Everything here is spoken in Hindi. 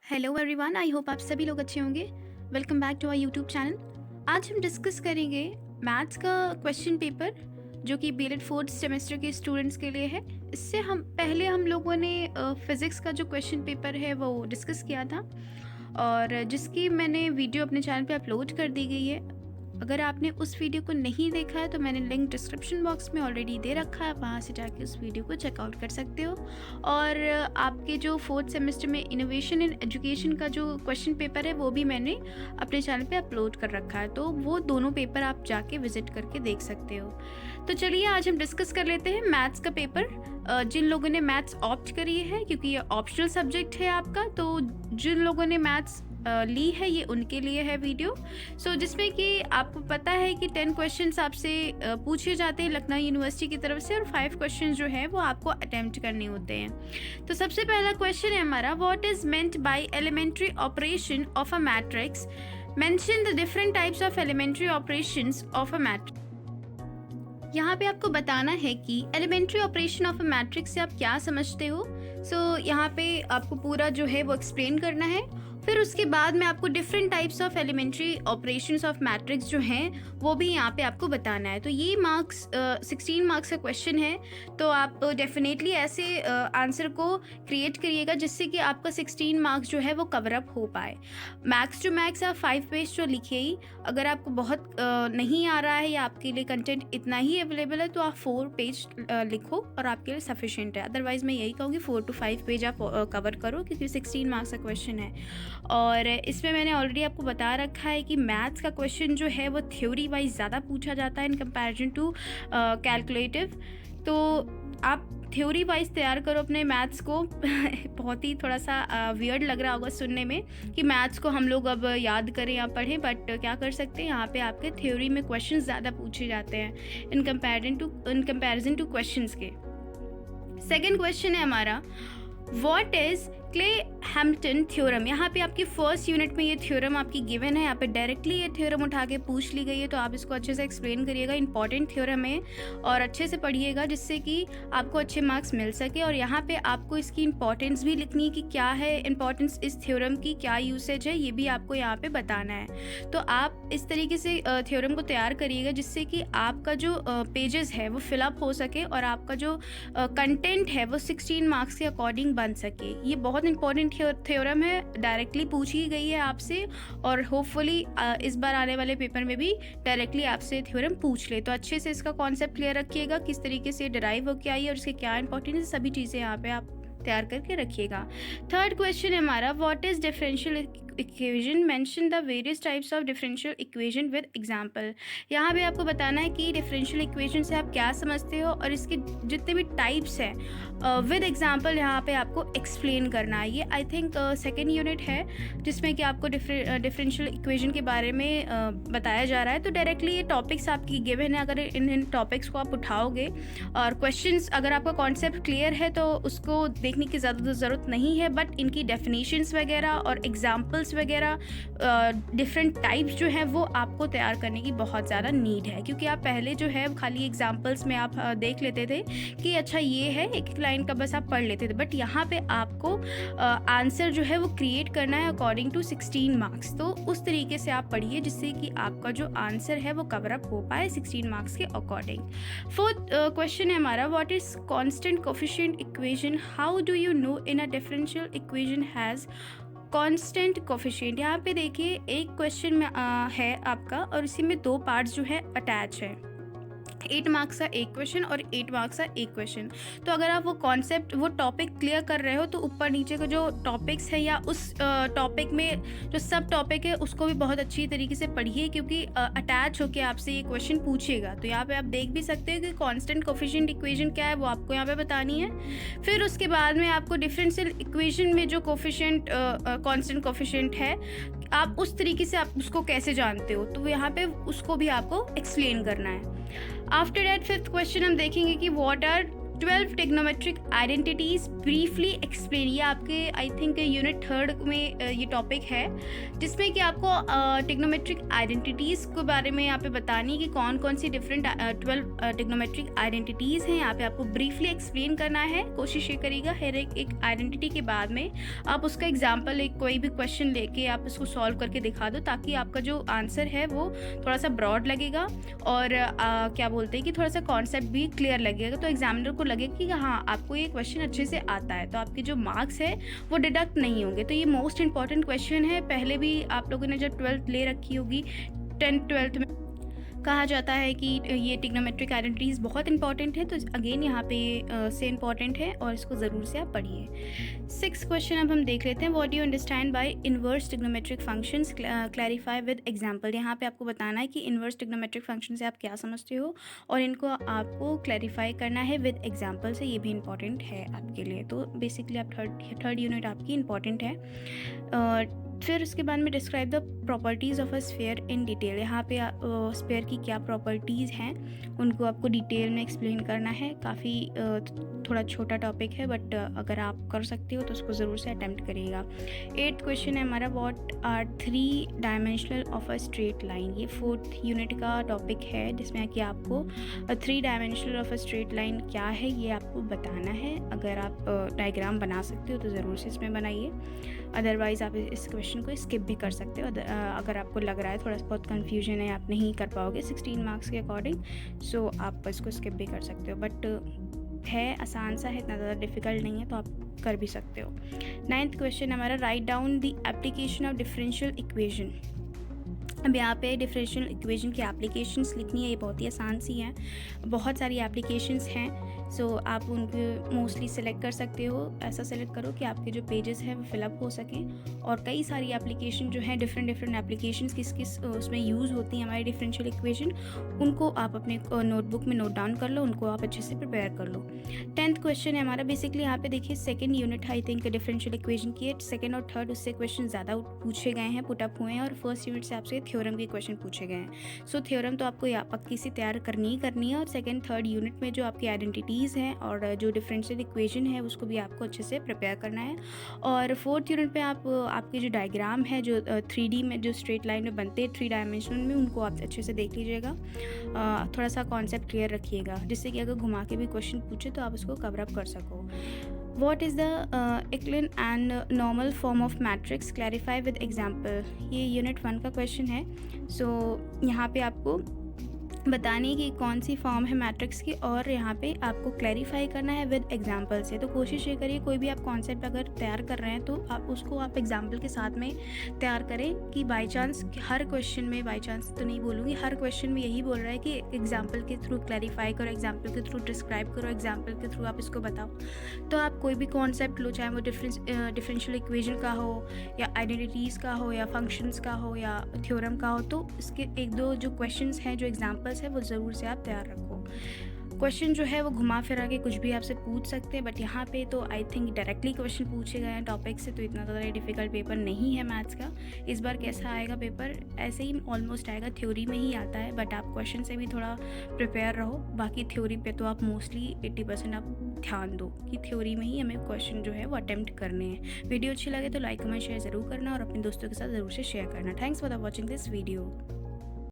हेलो एवरीवन, आई होप आप सभी लोग अच्छे होंगे। Welcome back to our YouTube channel. आज हम डिस्कस करेंगे मैथ्स का क्वेश्चन पेपर जो कि बीएड फोर्थ सेमेस्टर के स्टूडेंट्स के लिए है। इससे हम लोगों ने फिज़िक्स का जो क्वेश्चन पेपर है वो डिस्कस किया था और जिसकी मैंने वीडियो अपने चैनल पे अपलोड कर दी गई है। अगर आपने उस वीडियो को नहीं देखा है तो मैंने लिंक डिस्क्रिप्शन बॉक्स में ऑलरेडी दे रखा है, वहाँ से जाके उस वीडियो को चेकआउट कर सकते हो। और आपके जो फोर्थ सेमेस्टर में इनोवेशन इन एजुकेशन का जो क्वेश्चन पेपर है वो भी मैंने अपने चैनल पे अपलोड कर रखा है, तो वो दोनों पेपर आप जाके विजिट करके देख सकते हो। तो चलिए आज हम डिस्कस कर लेते हैं मैथ्स का पेपर। जिन लोगों ने मैथ्स ऑप्ट करी है, क्योंकि ये ऑप्शनल सब्जेक्ट है आपका, तो जिन लोगों ने मैथ्स ली है ये उनके लिए है वीडियो। जिसमें कि आपको पता है कि 10 क्वेश्चंस आपसे पूछे जाते हैं लखनऊ यूनिवर्सिटी की तरफ से और 5 क्वेश्चंस जो है वो आपको अटेम्प्ट करने होते हैं। तो सबसे पहला क्वेश्चन है हमारा, what is meant by elementary operation of a matrix, mention the different types of elementary operations of a matrix. यहाँ पे आपको बताना है कि elementary operation of a matrix से आप क्या समझते हो। यहाँ पे आपको पूरा जो है वो एक्सप्लेन करना है। फिर उसके बाद में आपको different types of elementary operations of matrix जो हैं वो भी यहाँ पे आपको बताना है। तो ये 16 मार्क्स का क्वेश्चन है, तो आप डेफिनेटली ऐसे आंसर को क्रिएट करिएगा जिससे कि आपका 16 मार्क्स जो है वो कवर अप हो पाए। मैक्स टू मैक्स आप 5 पेज तो लिखिए ही। अगर आपको बहुत नहीं आ रहा है या आपके लिए कंटेंट इतना ही अवेलेबल है तो आप 4 पेज लिखो और आपके लिए सफिशिएंट है। अदरवाइज मैं यही कहूँगी 4 to 5 पेज आप कवर करो, क्योंकि 16 मार्क्स का क्वेश्चन है। और इसमें मैंने ऑलरेडी आपको बता रखा है कि मैथ्स का क्वेश्चन जो है वो थ्योरी वाइज ज़्यादा पूछा जाता है इन कंपैरिजन टू कैलकुलेटिव। तो आप थ्योरी वाइज तैयार करो अपने मैथ्स को। बहुत ही थोड़ा सा वियर्ड लग रहा होगा सुनने में कि मैथ्स को हम लोग अब याद करें या पढ़ें, बट क्या कर सकते हैं, यहाँ पे आपके थ्योरी में क्वेश्चंस ज़्यादा पूछे जाते हैं इन कंपैरिजन टू क्वेश्चंस के। सेकेंड क्वेश्चन है हमारा, what is clay Hampton theorem. यहाँ पे आपकी फर्स्ट यूनिट में ये थ्योरम आपकी गिवन है। यहाँ पे डायरेक्टली ये थ्योरम उठा के पूछ ली गई है, तो आप इसको अच्छे से एक्सप्लेन करिएगा। इंपॉर्टेंट थ्योरम है और अच्छे से पढ़िएगा जिससे कि आपको अच्छे मार्क्स मिल सके। और यहाँ पे आपको इसकी इंपॉर्टेंस भी लिखनी है कि क्या है इंपॉर्टेंस इस थ्योरम की, क्या यूसेज है, ये भी आपको यहाँ पे बताना है। तो आप इस तरीके से थ्योरम को तैयार करिएगा जिससे कि आपका जो पेजेस है वो फिलअप हो सके और आपका जो कंटेंट है वो 16 मार्क्स के अकॉर्डिंग बन सके। ये बहुत इंपॉर्टेंट थ्योरम है, डायरेक्टली पूछी गई है आपसे और होपफुली इस बार आने वाले पेपर में भी डायरेक्टली आपसे थ्योरम पूछ ले। तो अच्छे से इसका कॉन्सेप्ट क्लियर रखिएगा, किस तरीके से डिराइव होकर आई है और इसके क्या इंपॉर्टेंस है, सभी चीज़ें यहाँ पे आप तैयार करके रखिएगा। थर्ड क्वेश्चन है हमारा, what is differential equation, mention the various types of differential equation with example. यहाँ भी आपको बताना है कि डिफरेंशियल इक्वेशन से आप क्या समझते हो और इसके जितने भी टाइप्स हैं विद एग्जांपल यहाँ पे आपको एक्सप्लेन करना है। ये आई थिंक सेकेंड यूनिट है जिसमें कि आपको डिफरेंशियल इक्वेशन के बारे में बताया जा रहा है। तो डायरेक्टली ये टॉपिक्स आपकी गिवन है, अगर इन टॉपिक्स को आप उठाओगे और क्वेश्चंस अगर आपका कॉन्सेप्ट क्लियर है तो उसको देखने की ज़्यादा ज़रूरत नहीं है, बट इनकी डेफिनेशंस वगैरह और एग्जाम्पल्स वगैरह डिफरेंट टाइप्स जो हैं वो आपको तैयार करने की बहुत ज़्यादा नीड है। क्योंकि आप पहले जो है खाली एग्जाम्पल्स में आप देख लेते थे कि अच्छा ये है, एक लाइन का बस आप पढ़ लेते थे, बट यहाँ पे आपको आंसर जो है वो क्रिएट करना है अकॉर्डिंग टू 16 मार्क्स। तो उस तरीके से आप पढ़िए जिससे कि आपका जो आंसर है वो कवर अप हो पाए 16 मार्क्स के अकॉर्डिंग। फोर्थ क्वेश्चन है हमारा, what is constant coefficient equation, how do you know in a differential equation has constant coefficient. यहाँ पे देखिए एक क्वेश्चन में है आपका और इसी में 2 पार्ट्स जो है अटैच है। 8 मार्क्स का एक क्वेश्चन और 8 मार्क्स का एक क्वेश्चन। तो अगर आप वो कॉन्सेप्ट वो टॉपिक क्लियर कर रहे हो तो ऊपर नीचे का जो टॉपिक्स है या उस टॉपिक में जो सब टॉपिक है उसको भी बहुत अच्छी तरीके से पढ़िए, क्योंकि अटैच होकर आपसे ये क्वेश्चन पूछेगा। तो यहाँ पे आप देख भी सकते हो कि कांस्टेंट कोफिशिएंट इक्वेशन क्या है वो आपको यहाँ पे बतानी है। फिर उसके बाद में आपको डिफरेंशियल इक्वेशन में जो कोफिशिएंट कांस्टेंट कोफिशिएंट है आप उस तरीके से आप उसको कैसे जानते हो, तो यहाँ पे उसको भी आपको एक्सप्लेन करना है। आफ्टर दैट फिफ्थ क्वेश्चन हम देखेंगे कि what are 12 trigonometric identities briefly explain. ये आपके आई थिंक यूनिट 3 में ये टॉपिक है, जिसमें कि आपको टिग्नोमेट्रिक आइडेंटिटीज़ के बारे में यहाँ पे बतानी है कि कौन कौन सी डिफरेंट 12 टिग्नोमेट्रिक आइडेंटिटीज़ हैं। यहाँ पे आपको ब्रीफली एक्सप्लेन करना है। कोशिश ये करिएगा हर एक आइडेंटिटी के बाद में आप उसका एग्जाम्पल, एक कोई भी क्वेश्चन लेके आप उसको सॉल्व करके दिखा दो, ताकि आपका जो आंसर है वो थोड़ा सा ब्रॉड लगेगा और क्या बोलते हैं कि थोड़ा सा कॉन्सेप्ट भी क्लियर लगेगा, तो एग्जामिनर को लगे कि हाँ आपको ये क्वेश्चन अच्छे से आता है, तो आपके जो मार्क्स है वो डिडक्ट नहीं होंगे। तो ये मोस्ट इंपॉर्टेंट क्वेश्चन है। पहले भी आप लोगों ने जब 12th ले रखी होगी, 10th 12th में कहा जाता है कि ये टिग्नोमेट्रिक आइडेंटिटीज़ बहुत इंपॉर्टेंट है, तो अगेन यहाँ पे से इंपॉर्टेंट है और इसको ज़रूर से आप पढ़िए। 6th क्वेश्चन अब हम देख लेते हैं। What do you understand by inverse trigonometric functions, clarify with example. यहाँ पे आपको बताना है कि इनवर्स टिग्नोमेट्रिक फंक्शन से आप क्या समझते हो और इनको आपको क्लैरिफाई करना है विद एग्जाम्पल से। ये भी इंपॉर्टेंट है आपके लिए। तो बेसिकली आप थर्ड यूनिट आपकी इंपॉर्टेंट है। फिर उसके बाद में describe the properties of a sphere in detail. यहाँ पे स्फीयर की क्या प्रॉपर्टीज़ हैं उनको आपको डिटेल में एक्सप्लेन करना है। काफ़ी थोड़ा छोटा टॉपिक है, बट अगर आप कर सकते हो तो उसको ज़रूर से अटैम्प्ट करिएगा। 8th क्वेश्चन है हमारा, what are 3 dimensional of a straight line. ये 4th यूनिट का टॉपिक है, जिसमें कि आपको 3 dimensional of a straight line क्या है ये आपको बताना है। अगर आप डायग्राम बना सकते हो तो ज़रूर से इसमें बनाइए, अदरवाइज़ आप इस क्वेश्चन को स्किप भी कर सकते हो। अगर आपको लग रहा है थोड़ा बहुत कन्फ्यूजन है, आप नहीं कर पाओगे 16 मार्क्स के अकॉर्डिंग, सो आप इसको स्किप भी कर सकते हो। बट है आसान सा है, इतना ज़्यादा डिफ़िकल्ट नहीं है, तो आप कर भी सकते हो। 9th क्वेश्चन हमारा, write down the application of differential equation. अब यहाँ पे डिफरेंशियल इक्वेशन की एप्लीकेशंस लिखनी है। ये बहुत ही आसान सी हैं, बहुत सारी एप्लीकेशंस हैं, सो आप उनको मोस्टली सेलेक्ट कर सकते हो। ऐसा सेलेक्ट करो कि आपके जो पेजेस हैं वो फिलअप हो सकें। और कई सारी एप्लीकेशन जो हैं, डिफरेंट एप्लीकेशंस किस किस उसमें यूज़ होती हैं हमारी डिफरेंशियल इक्वेशन, उनको आप अपने नोटबुक में नोट डाउन कर लो, उनको आप अच्छे से प्रिपेयर कर लो। 10th क्वेश्चन है हमारा, बेसिकली यहाँ पे देखिए 2nd unit I think differential equation की है। 2nd और 3rd उससे क्वेश्चन ज़्यादा पूछे गए हैं, पुटअप हुए हैं, और 1st यूनिट से आपसे थ्योरम के क्वेश्चन पूछे गए हैं। सो थ्योरम तो आपको पक्की से तैयार करनी ही करनी है। और 2nd 3rd यूनिट में जो आपकी आइडेंटिटीज़ हैं और जो डिफरेंशियल इक्वेशन है उसको भी आपको अच्छे से प्रिपेयर करना है। और 4th यूनिट पे आपके जो डायग्राम है, जो 3D में जो स्ट्रेट लाइन में बनते हैं 3 डायमेंशनल में, उनको आप अच्छे से देख लीजिएगा। थोड़ा सा कॉन्सेप्ट क्लियर रखिएगा, जिससे कि अगर घुमा के भी क्वेश्चन पूछे तो आप उसको कवर अप कर सको। What is the Euclidean and normal form of matrix? Clarify with example। ये यूनिट 1 का क्वेश्चन है। सो यहाँ पे आपको बताने की कौन सी फॉर्म है मैट्रिक्स की, और यहाँ पे आपको क्लैरिफाई करना है विद एग्जांपल से। तो कोशिश ये करिए कोई भी आप कॉन्सेप्ट अगर तैयार कर रहे हैं तो आप उसको एग्जांपल के साथ में तैयार करें, कि बाय चांस हर क्वेश्चन में, बाय चांस तो नहीं बोलूँगी, हर क्वेश्चन में यही बोल रहा है कि एग्जाम्पल के थ्रू क्लैरिफाई करो, एग्जाम्पल के थ्रू डिस्क्राइब करो, एग्जाम्पल के थ्रू आप इसको बताओ। तो आप कोई भी कॉन्सेप्ट लो, चाहे वो डिफरेंशियल इक्वेशन का हो या आइडेंटिटीज़ का हो या फंक्शंस का हो या थ्योरम का हो, तो इसके 1-2 जो क्वेश्चंस हैं, जो एग्जांपल्स है, वो ज़रूर से आप तैयार रखो। क्वेश्चन जो है वो घुमा फिरा के कुछ भी आपसे पूछ सकते हैं, बट यहाँ पे तो आई थिंक डायरेक्टली क्वेश्चन पूछे गए हैं टॉपिक से, तो इतना ज़्यादा डिफ़िकल्ट पेपर नहीं है मैथ्स का। इस बार कैसा आएगा पेपर, ऐसे ही ऑलमोस्ट आएगा, थ्योरी में ही आता है, बट आप क्वेश्चन से भी थोड़ा प्रिपेयर रहो। बाकी थ्योरी पे तो आप मोस्टली 80% आप ध्यान दो कि थ्योरी में ही हमें क्वेश्चन जो है वो अटेम्प्ट करने हैं। वीडियो अच्छी लगे तो लाइक कमेंट शेयर ज़रूर करना और अपने दोस्तों के साथ ज़रूर से शेयर करना। Thanks for the watching this video.